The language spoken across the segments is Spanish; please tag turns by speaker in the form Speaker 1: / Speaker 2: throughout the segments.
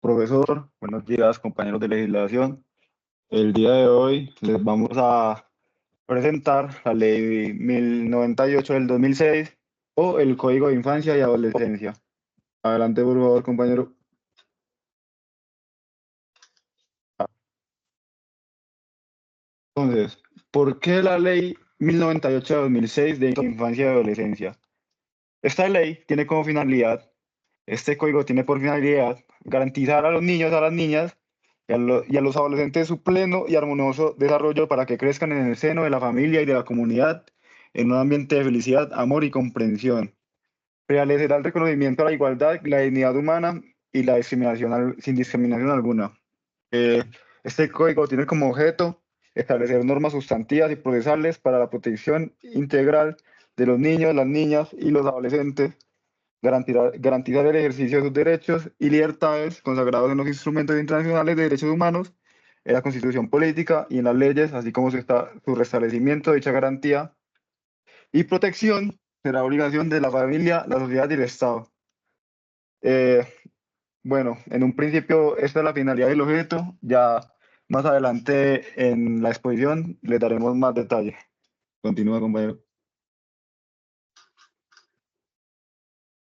Speaker 1: Profesor, buenos días, compañeros de legislación. El día de hoy les vamos a presentar la Ley 1098 del 2006 o el Código de Infancia y Adolescencia. Adelante, por favor, compañero. Entonces, ¿por qué la Ley 1098 de 2006 de Infancia y Adolescencia? Esta ley tiene como finalidad, este código tiene por finalidad garantizar a los niños, a las niñas y a los adolescentes su pleno y armonioso desarrollo para que crezcan en el seno de la familia y de la comunidad en un ambiente de felicidad, amor y comprensión. Prevalecerá el reconocimiento a la igualdad, la dignidad humana y la discriminación sin discriminación alguna. Eh, este código tiene como objeto establecer normas sustantivas y procesales para la protección integral de los niños, las niñas y los adolescentes, garantizar el ejercicio de sus derechos y libertades consagrados en los instrumentos internacionales de derechos humanos, en la Constitución Política y en las leyes, así como su restablecimiento de dicha garantía y protección será obligación de la familia, la sociedad y el Estado. Eh, bueno, en un principio esta es la finalidad y el objeto, ya más adelante en la exposición les daremos más detalle. Continúa, compañero.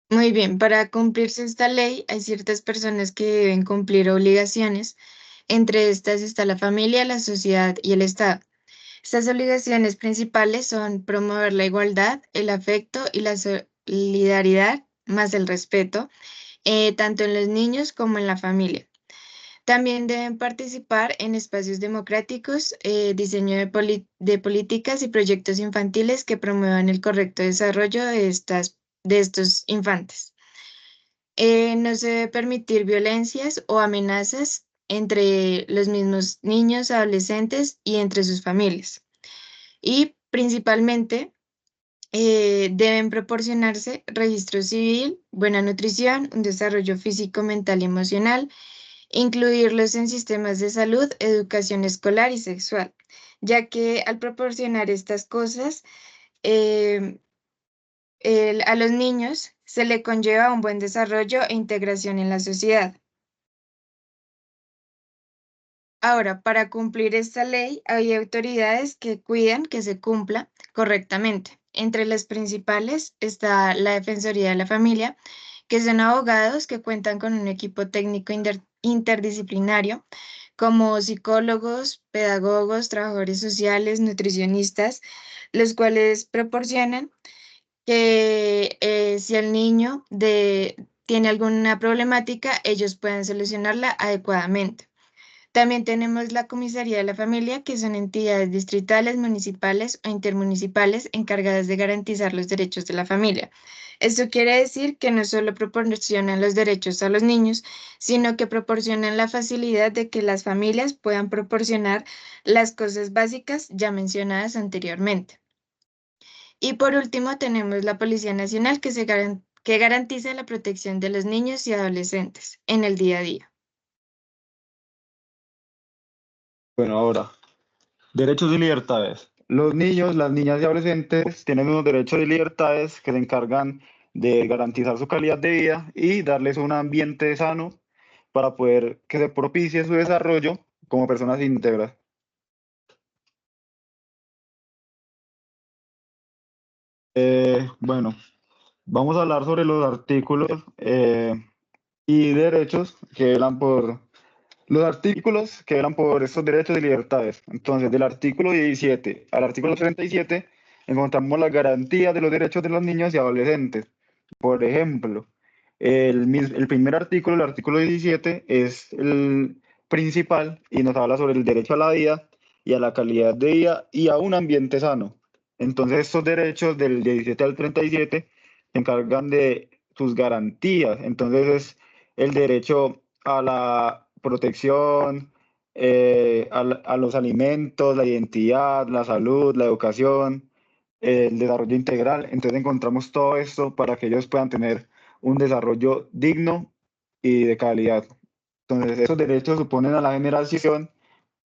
Speaker 2: Muy bien, para cumplirse esta ley hay ciertas personas que deben cumplir obligaciones. Entre estas está la familia, la sociedad y el Estado. Estas obligaciones principales son promover la igualdad, el afecto y la solidaridad, más el respeto, tanto en los niños como en la familia. También deben participar en espacios democráticos, diseño de políticas y proyectos infantiles que promuevan el correcto desarrollo de estos infantes. No se debe permitir violencias o amenazas entre los mismos niños, adolescentes y entre sus familias. Y principalmente deben proporcionarse registro civil, buena nutrición, un desarrollo físico, mental y emocional, incluirlos en sistemas de salud, educación escolar y sexual, ya que al proporcionar estas cosas, eh, a los niños se le conlleva un buen desarrollo e integración en la sociedad. Ahora, para cumplir esta ley, hay autoridades que cuidan que se cumpla correctamente. Entre las principales está la Defensoría de la Familia, que son abogados que cuentan con un equipo técnico interdisciplinario, como psicólogos, pedagogos, trabajadores sociales, nutricionistas, los cuales proporcionan que si el tiene alguna problemática, ellos puedan solucionarla adecuadamente. También tenemos la Comisaría de la Familia, que son entidades distritales, municipales o intermunicipales encargadas de garantizar los derechos de la familia. Esto quiere decir que no solo proporcionan los derechos a los niños, sino que proporcionan la facilidad de que las familias puedan proporcionar las cosas básicas ya mencionadas anteriormente. Y por último, tenemos la Policía Nacional, que garantiza la protección de los niños y adolescentes en el día a día.
Speaker 1: Bueno, ahora, derechos y libertades. Los niños, las niñas y adolescentes tienen unos derechos y libertades que se encargan de garantizar su calidad de vida y darles un ambiente sano para poder que se propicie su desarrollo como personas íntegras. Bueno, vamos a hablar sobre los artículos y derechos que velan por los artículos que velan por estos derechos y libertades. Entonces, del artículo 17 al artículo 37 encontramos las garantías de los derechos de los niños y adolescentes. Por ejemplo, el primer artículo, el artículo 17, es el principal y nos habla sobre el derecho a la vida y a la calidad de vida y a un ambiente sano. Entonces, estos derechos del 17 al 37 se encargan de sus garantías. Entonces, es el derecho a la protección, a los alimentos, la identidad, la salud, la educación, el desarrollo integral. Entonces encontramos todo esto para que ellos puedan tener un desarrollo digno y de calidad. Entonces, esos derechos suponen a la generación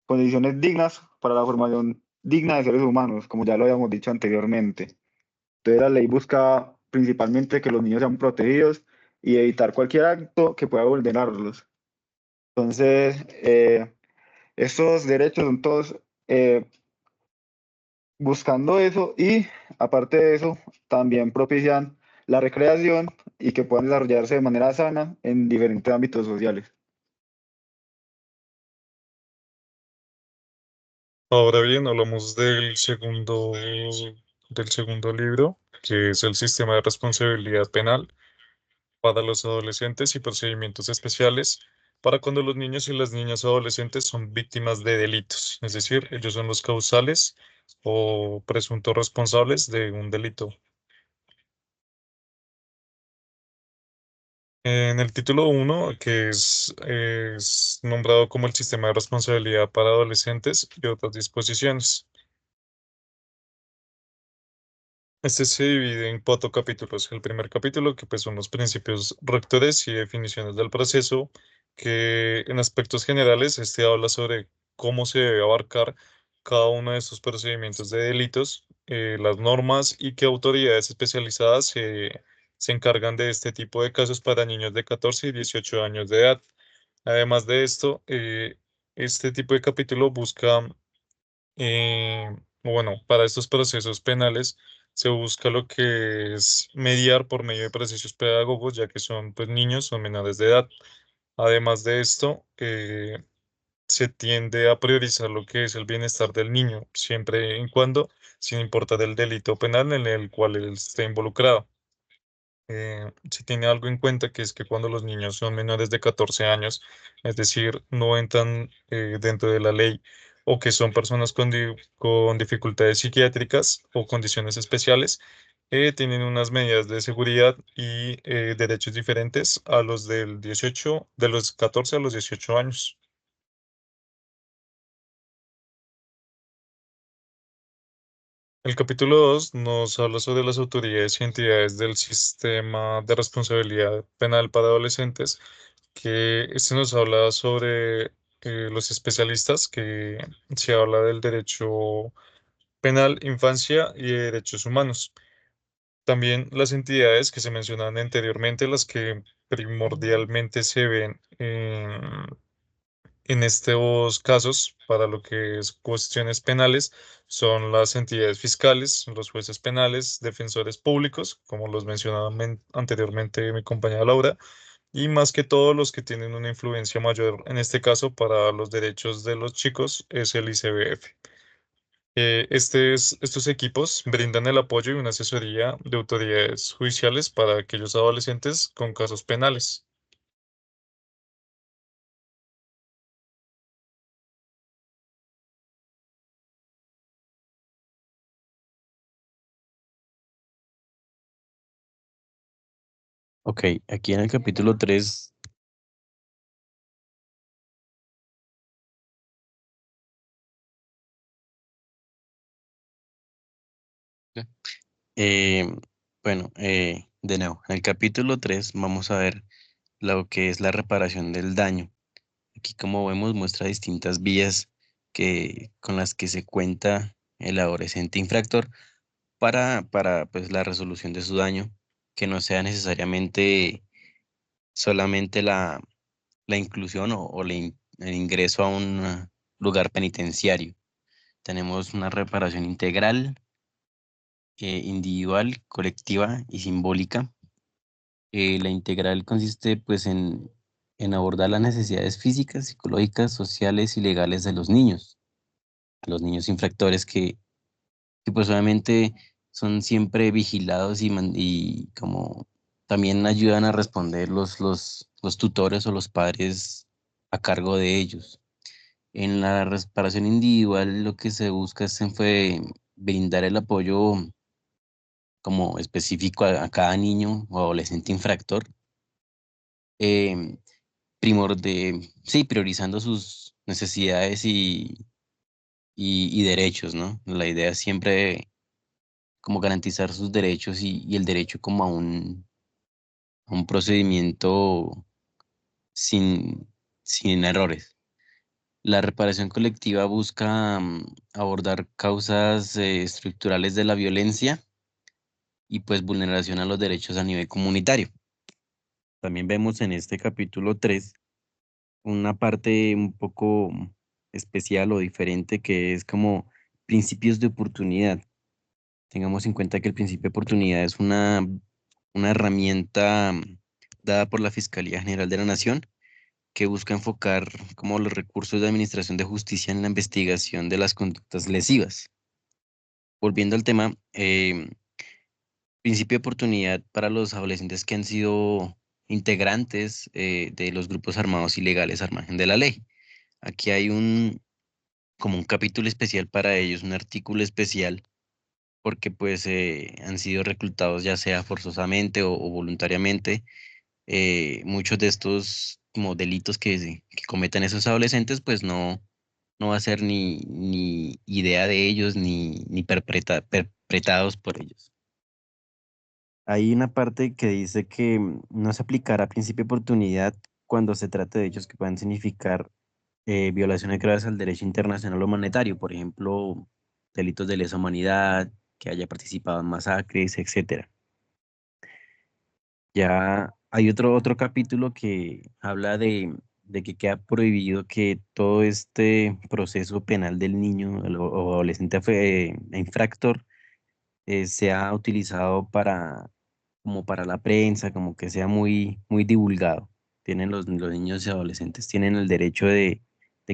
Speaker 1: condiciones dignas para la formación digna de seres humanos, como ya lo habíamos dicho anteriormente. Entonces, la ley busca principalmente que los niños sean protegidos y evitar cualquier acto que pueda vulnerarlos. Entonces, estos derechos son todos buscando eso y aparte de eso, también propician la recreación y que puedan desarrollarse de manera sana en diferentes ámbitos sociales.
Speaker 3: Ahora bien, hablamos del segundo libro, que es el sistema de responsabilidad penal para los adolescentes y procedimientos especiales para cuando los niños y las niñas adolescentes son víctimas de delitos, es decir, ellos son los causales o presuntos responsables de un delito. En el título 1, que es nombrado como el sistema de responsabilidad para adolescentes y otras disposiciones. Este se divide en cuatro capítulos. El primer capítulo, que pues son los principios rectores y definiciones del proceso, que en aspectos generales este habla sobre cómo se debe abarcar cada uno de estos procedimientos de delitos, las normas y qué autoridades especializadas se encargan de este tipo de casos para niños de 14 y 18 años de edad. Además de esto, este tipo de capítulo busca bueno, para estos procesos penales se busca lo que es mediar por medio de procesos pedagógicos, ya que son pues niños o menores de edad. Además de esto, se tiende a priorizar lo que es el bienestar del niño, siempre y cuando, sin importar el delito penal en el cual él esté involucrado. Se tiene algo en cuenta que es que cuando los niños son menores de 14 años, es decir, no entran dentro de la ley o que son personas con dificultades psiquiátricas o condiciones especiales, tienen unas medidas de seguridad y derechos diferentes a los del 18, de los 14 a los 18 años. El capítulo 2 nos habla sobre las autoridades y entidades del sistema de responsabilidad penal para adolescentes, que este nos habla sobre los especialistas, que se habla del derecho penal, infancia y de derechos humanos. También las entidades que se mencionaban anteriormente, las que primordialmente se ven en estos casos, para lo que es cuestiones penales, son las entidades fiscales, los jueces penales, defensores públicos, como los mencionaba anteriormente mi compañera Laura, y más que todo los que tienen una influencia mayor en este caso para los derechos de los chicos es el ICBF. Estos equipos brindan el apoyo y una asesoría de autoridades judiciales para aquellos adolescentes con casos penales.
Speaker 4: Ok, aquí en el capítulo 3, eh, bueno, de nuevo, en el capítulo 3 vamos a ver lo que es la reparación del daño. Aquí, como vemos, muestra distintas vías con las que se cuenta el adolescente infractor para pues, la resolución de su daño, que no sea necesariamente solamente la inclusión el ingreso a un lugar penitenciario. Tenemos una reparación integral, individual, colectiva y simbólica. La integral consiste pues en abordar las necesidades físicas, psicológicas, sociales y legales de los niños infractores que pues obviamente son siempre vigilados y como también ayudan a responder los tutores o los padres a cargo de ellos. En la reparación individual lo que se busca fue brindar el apoyo como específico a cada niño o adolescente infractor, em, sí, priorizando sus necesidades y derechos, ¿no? La idea es siempre como garantizar sus derechos y el derecho como a un procedimiento sin, sin errores. La reparación colectiva busca abordar causas estructurales de la violencia y pues vulneración a los derechos a nivel comunitario. También vemos en este capítulo 3 una parte un poco especial o diferente que es como principios de oportunidad. Tengamos en cuenta que el principio de oportunidad es una herramienta dada por la Fiscalía General de la Nación que busca enfocar como los recursos de administración de justicia en la investigación de las conductas lesivas. Volviendo al tema, principio de oportunidad para los adolescentes que han sido integrantes de los grupos armados ilegales al margen de la ley. Aquí hay como un capítulo especial para ellos, un artículo especial, porque pues han sido reclutados ya sea forzosamente o voluntariamente. Muchos de estos como delitos que cometen esos adolescentes, pues no va a ser ni idea de ellos ni perpetrados por ellos. Hay una parte que dice que no se aplicará principio de oportunidad cuando se trate de hechos que puedan significar violaciones graves al derecho internacional humanitario, por ejemplo, delitos de lesa humanidad, que haya participado en masacres, etcétera. Ya hay otro capítulo que habla de que queda prohibido que todo este proceso penal del niño o adolescente infractor sea utilizado como para la prensa, como que sea muy divulgado. Los niños y adolescentes tienen el derecho de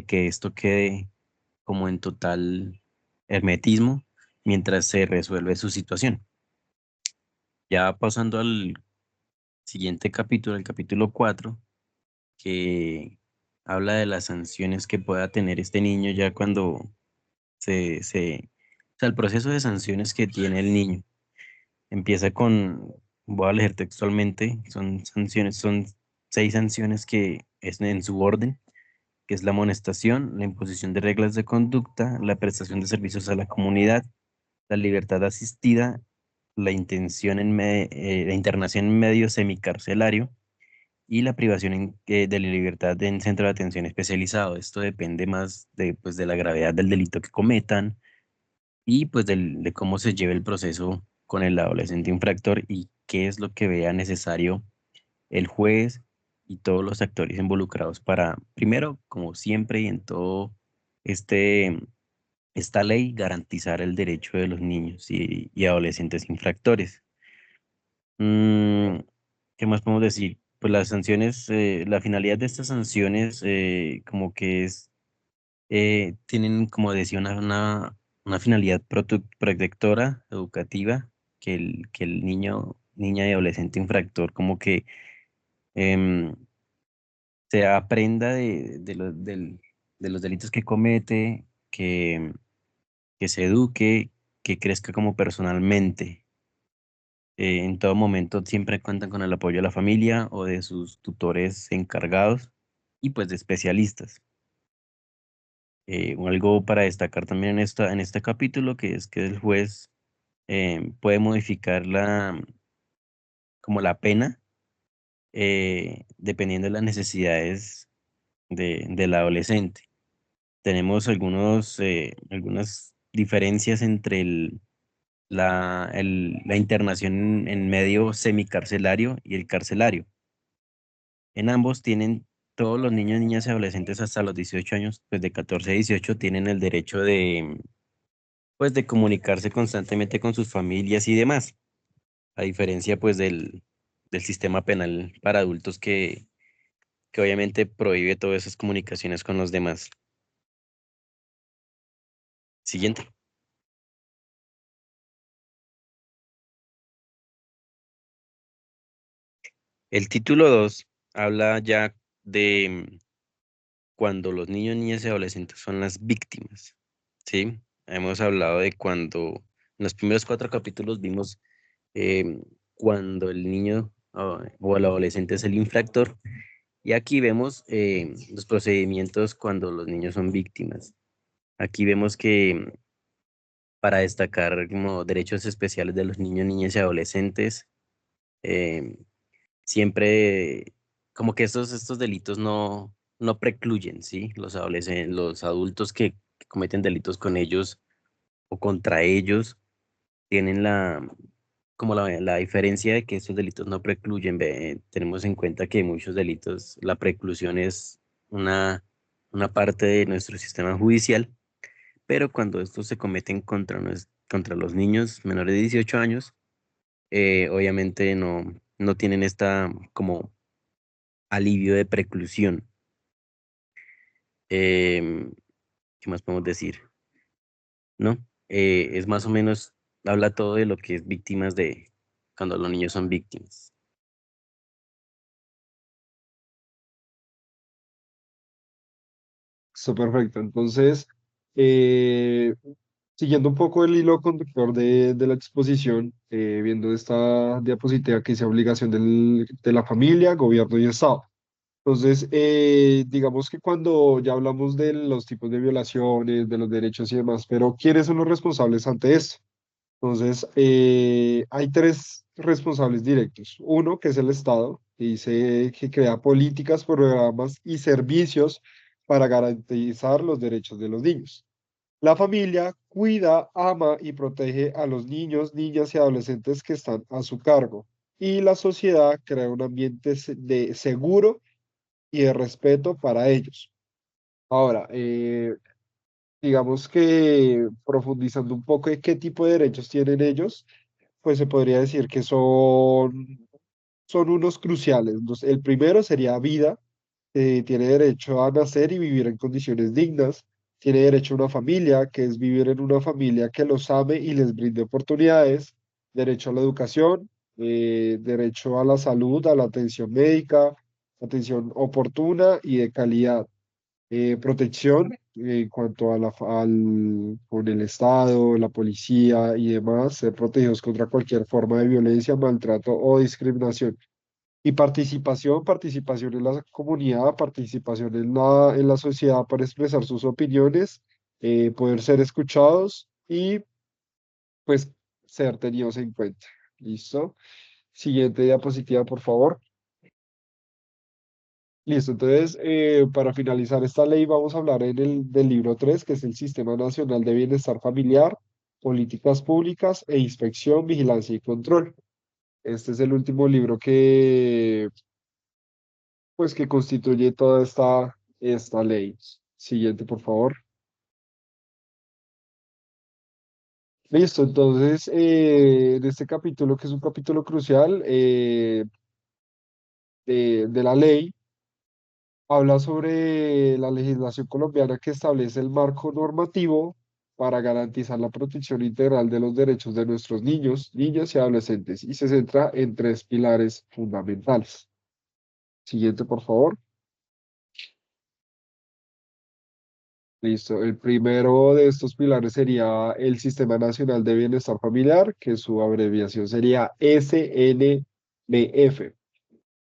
Speaker 4: que esto quede como en total hermetismo mientras se resuelve su situación. Ya pasando al siguiente capítulo, el capítulo 4 que habla de las sanciones que pueda tener este niño ya cuando o sea, el proceso de sanciones que tiene el niño. Empieza voy a leer textualmente, son 6 sanciones que es en su orden, que es la amonestación, la imposición de reglas de conducta, la prestación de servicios a la comunidad, la libertad asistida, la internación en medio semicarcelario y la privación de la libertad en centro de atención especializado. Esto depende más pues, de la gravedad del delito que cometan y pues de cómo se lleve el proceso con el adolescente infractor y qué es lo que vea necesario el juez y todos los actores involucrados para, primero, como siempre y en todo este, esta ley, garantizar el derecho de los niños y adolescentes infractores. Mm, ¿Qué más podemos decir? Pues las sanciones, la finalidad de estas sanciones como que tienen, como decía, una finalidad protectora, educativa, que el niño, niña y adolescente infractor como que em, se aprenda de los delitos que comete, que se eduque, que crezca como personalmente. En todo momento siempre cuentan con el apoyo de la familia o de sus tutores encargados y pues de especialistas. Algo para destacar también en este capítulo, que es que el juez puede modificar como la pena dependiendo de las necesidades del adolescente. Tenemos algunas diferencias entre la internación en medio semicarcelario y el carcelario. En ambos tienen todos los niños, niñas y adolescentes hasta los 18 años, pues de 14 a 18 tienen el derecho pues de comunicarse constantemente con sus familias y demás, a diferencia pues del sistema penal para adultos que obviamente prohíbe todas esas comunicaciones con los demás. Siguiente. El título 2 habla ya de cuando los niños, niñas y adolescentes son las víctimas, ¿sí? Hemos hablado de cuando, en los primeros 4 capítulos vimos cuando el niño o el adolescente es el infractor, y aquí vemos los procedimientos cuando los niños son víctimas. Aquí vemos que para destacar como derechos especiales de los niños, niñas y adolescentes, eh, siempre como que estos delitos no precluyen, ¿sí? Los adolescentes, los adultos que cometen delitos con ellos o contra ellos tienen como la diferencia de que estos delitos no precluyen. Tenemos en cuenta que muchos delitos la preclusión es una parte de nuestro sistema judicial, pero cuando estos se cometen contra los niños menores de 18 años, obviamente no tienen esta como alivio de preclusión. Em, ¿Qué más podemos decir? ¿No? Es más o menos, habla todo de lo que es víctimas de cuando los niños son víctimas.
Speaker 5: Está perfecto. Entonces, eh, siguiendo un poco el hilo conductor de la exposición, viendo esta diapositiva que dice obligación de la familia, gobierno y Estado. Entonces, digamos que cuando ya hablamos de los tipos de violaciones, de los derechos y demás, pero ¿quiénes son los responsables ante esto? Entonces, hay tres responsables directos. Uno, que es el Estado, que dice que crea políticas, programas y servicios para garantizar los derechos de los niños. La familia cuida, ama y protege a los niños, niñas y adolescentes que están a su cargo. Y la sociedad crea un ambiente seguro y de respeto para ellos. Ahora, digamos que profundizando un poco de qué tipo de derechos tienen ellos, pues se podría decir que son unos cruciales. Entonces, el primero sería vida, tiene derecho a nacer y vivir en condiciones dignas, tiene derecho a una familia, que es vivir en una familia que los ame y les brinde oportunidades, derecho a la educación, derecho a la salud, a la atención médica, atención oportuna y de calidad, protección en cuanto a con el Estado, la policía y demás, ser protegidos contra cualquier forma de violencia, maltrato o discriminación. Y participación en la comunidad, participación en la sociedad para expresar sus opiniones, poder ser escuchados y pues ser tenidos en cuenta. ¿Listo? Siguiente diapositiva, por favor. Listo, entonces para finalizar esta ley vamos a hablar del libro 3 que es el Sistema Nacional de Bienestar Familiar, Políticas Públicas e Inspección, Vigilancia y Control. Este es el último libro que constituye toda esta ley. Siguiente, por favor. Listo, entonces en este capítulo, que es un capítulo crucial de la ley, habla sobre la legislación colombiana que establece el marco normativo para garantizar la protección integral de los derechos de nuestros niños, niñas y adolescentes y se centra en tres pilares fundamentales. Siguiente, por favor. Listo. El primero de estos pilares sería el Sistema Nacional de Bienestar Familiar, que su abreviación sería SNBF.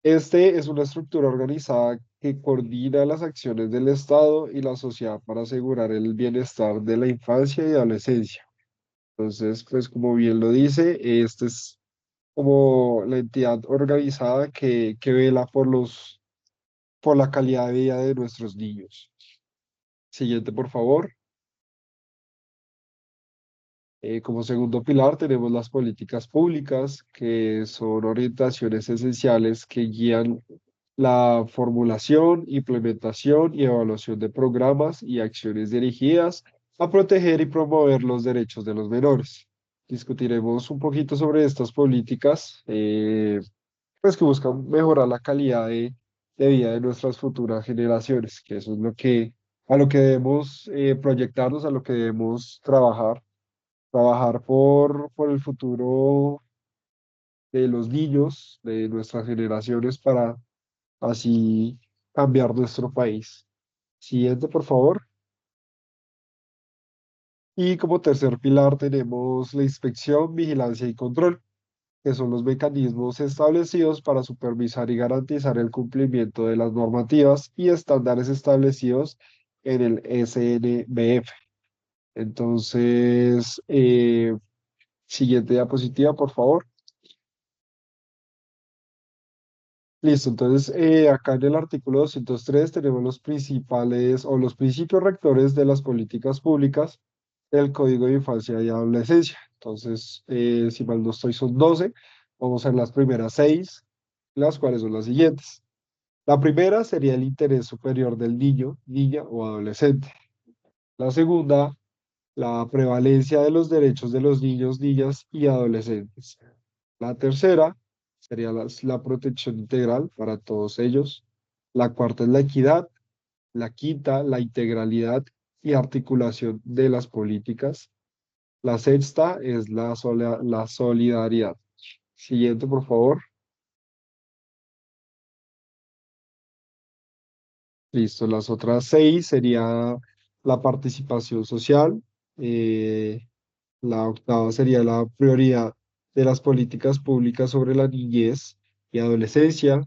Speaker 5: Este es una estructura organizada que coordina las acciones del Estado y la sociedad para asegurar el bienestar de la infancia y adolescencia. Entonces, pues como bien lo dice, este es como la entidad organizada que vela por la calidad de vida de nuestros niños. Siguiente, por favor. Como segundo pilar tenemos las políticas públicas, que son orientaciones esenciales que guían la formulación, implementación y evaluación de programas y acciones dirigidas a proteger y promover los derechos de los menores. Discutiremos un poquito sobre estas políticas, pues que buscan mejorar la calidad de vida de nuestras futuras generaciones, que eso es a lo que debemos proyectarnos, a lo que debemos trabajar por el futuro de los niños, de nuestras generaciones, para así cambiar nuestro país. Siguiente, por favor. Y como tercer pilar tenemos la inspección, vigilancia y control, que son los mecanismos establecidos para supervisar y garantizar el cumplimiento de las normativas y estándares establecidos en el SNBF. Entonces, siguiente diapositiva, por favor. Listo, entonces acá en el artículo 203 tenemos los principales o los principios rectores de las políticas públicas del Código de Infancia y Adolescencia. Entonces, si mal no estoy, son 12. Vamos a ver las primeras 6, las cuales son las siguientes. La primera sería el interés superior del niño, niña o adolescente. La segunda, la prevalencia de los derechos de los niños, niñas y adolescentes. La tercera sería la protección integral para todos ellos. La cuarta es la equidad. La quinta, la integralidad y articulación de las políticas. La sexta es la solidaridad. Siguiente, por favor. Listo. Las otras seis sería la participación social. eh, la octava sería la prioridad de las políticas públicas sobre la niñez y adolescencia.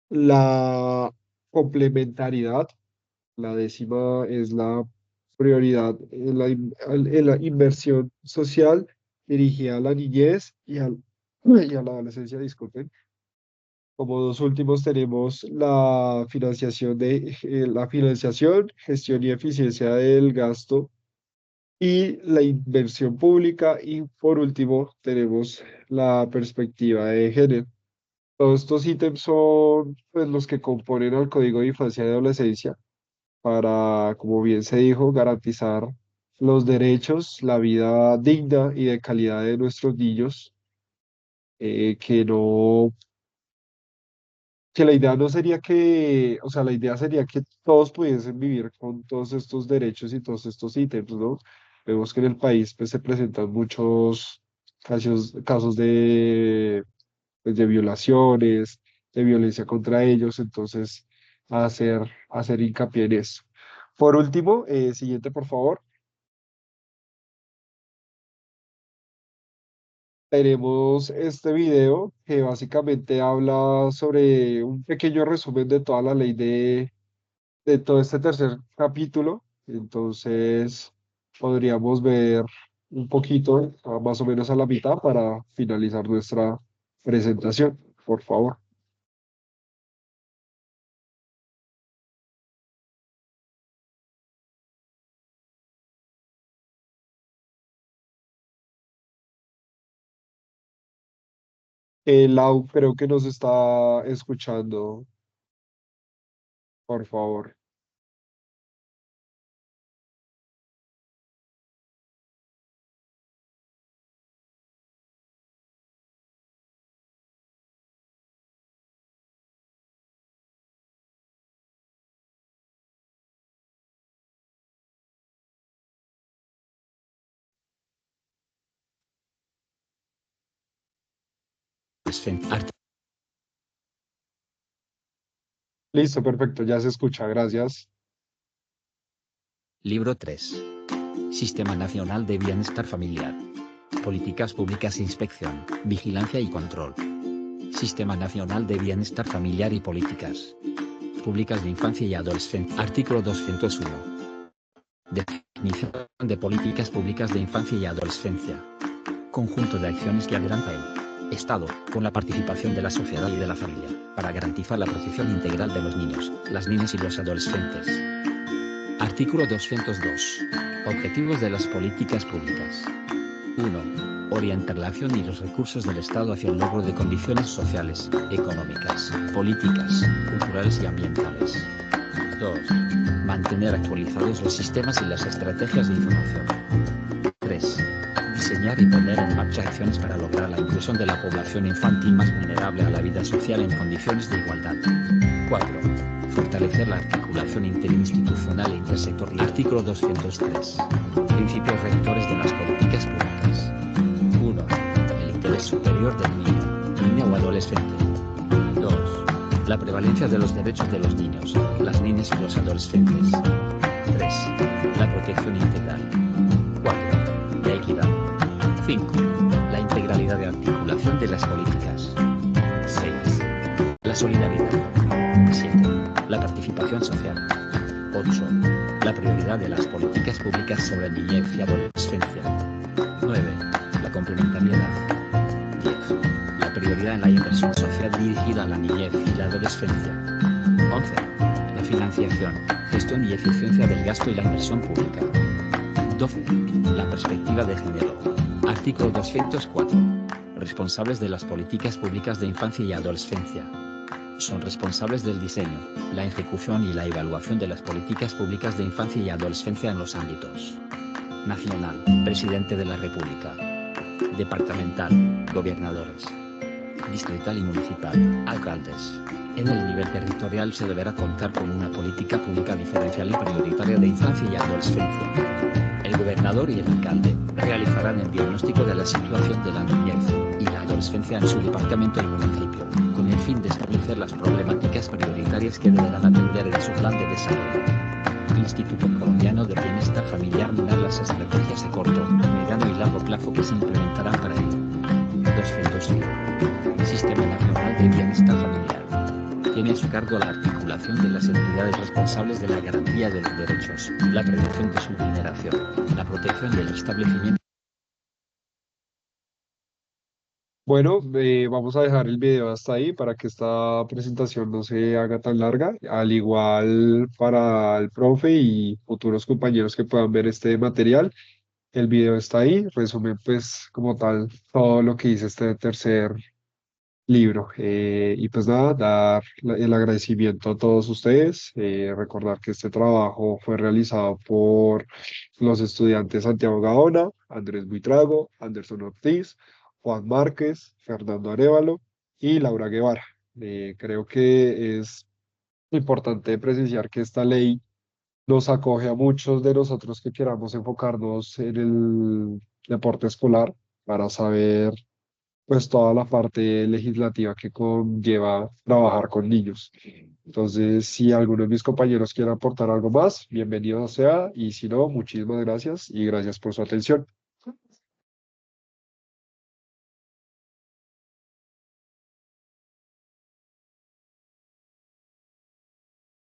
Speaker 5: La complementariedad. La décima es la prioridad en la inversión social dirigida a la niñez y a la adolescencia, disculpen. Como dos últimos tenemos la financiación, gestión y eficiencia del gasto y la inversión pública. Y por último tenemos la perspectiva de género. Todos estos ítems son pues, los que componen al Código de Infancia y Adolescencia para, como bien se dijo, garantizar los derechos, la vida digna y de calidad de nuestros niños, que no, que la idea no sería que, o sea, la idea sería que todos pudiesen vivir con todos estos derechos y todos estos ítems, ¿no? Vemos que en el país pues, se presentan muchos casos de, pues, de violaciones, de violencia contra ellos, entonces hacer hincapié en eso. Por último, siguiente, por favor. Tenemos este video que básicamente habla sobre un pequeño resumen de toda la ley de todo este tercer capítulo. Entonces, podríamos ver un poquito, más o menos a la mitad, para finalizar nuestra presentación, por favor. Lau, creo que nos está escuchando, por favor. Listo, perfecto, ya se escucha, gracias.
Speaker 6: Libro 3. Sistema Nacional de Bienestar Familiar. Políticas Públicas e Inspección, Vigilancia y Control. Sistema Nacional de Bienestar Familiar y Políticas Públicas de Infancia y Adolescencia. Artículo 201. Definición de políticas públicas de infancia y adolescencia. Conjunto de acciones que adelanta el Estado, con la participación de la sociedad y de la familia, para garantizar la protección integral de los niños, las niñas y los adolescentes. Artículo 202. Objetivos de las políticas públicas. 1. Orientar la acción y los recursos del Estado hacia el logro de condiciones sociales, económicas, políticas, culturales y ambientales. 2. Mantener actualizados los sistemas y las estrategias de información. 3. Diseñar y poner en marcha acciones para lograr la inclusión de la población infantil más vulnerable a la vida social en condiciones de igualdad. 4. Fortalecer la articulación interinstitucional e intersectorial. Artículo 203. Principios rectores de las políticas públicas. 1. El interés superior del niño, niña o adolescente. 2. La prevalencia de los derechos de los niños, las niñas y los adolescentes. 3. La protección integral. 4. La equidad. 5. La integralidad de articulación de las políticas. 6. La solidaridad. 7. La participación social. 8. La prioridad de las políticas públicas sobre niñez y adolescencia. 9. La complementariedad. 10. La prioridad en la inversión social dirigida a la niñez y la adolescencia. 11. La financiación, gestión y eficiencia del gasto y la inversión pública. 12. La perspectiva de género. Artículo 204. Responsables de las políticas públicas de infancia y adolescencia. son responsables del diseño, la ejecución y la evaluación de las políticas públicas de infancia y adolescencia en los ámbitos nacional, presidente de la República; departamental, gobernadores; distrital y municipal, alcaldes. En el nivel territorial se deberá contar con una política pública diferencial y prioritaria de infancia y adolescencia. El gobernador y el alcalde realizarán el diagnóstico de la situación de la niñez y la adolescencia en su departamento y municipio, con el fin de establecer las problemáticas prioritarias que deberán atender en su plan de desarrollo. Instituto Colombiano de Bienestar Familiar mirará las estrategias de corto, mediano y largo plazo que se implementarán para ello. 2. Sistema Nacional de Bienestar Familiar. Tiene a su cargo la articulación de las entidades responsables de la garantía de los derechos, la prevención de su vulneración, la protección del establecimiento.
Speaker 5: Bueno, vamos a dejar el video hasta ahí para que esta presentación no se haga tan larga. Al igual para el profe y futuros compañeros que puedan ver este material, el video está ahí. Resumen, pues, como tal, todo lo que hice este tercer libro. Y pues nada, dar el agradecimiento a todos ustedes. Recordar que este trabajo fue realizado por los estudiantes Santiago Gaona, Andrés Buitrago, Anderson Ortiz, Juan Márquez, Fernando Arévalo y Laura Guevara. Creo que es importante precisar que esta ley nos acoge a muchos de nosotros que queramos enfocarnos en el deporte escolar para saber pues toda la parte legislativa que conlleva trabajar con niños. Entonces, si alguno de mis compañeros quiere aportar algo más, bienvenido sea, y si no, muchísimas gracias y gracias por su atención.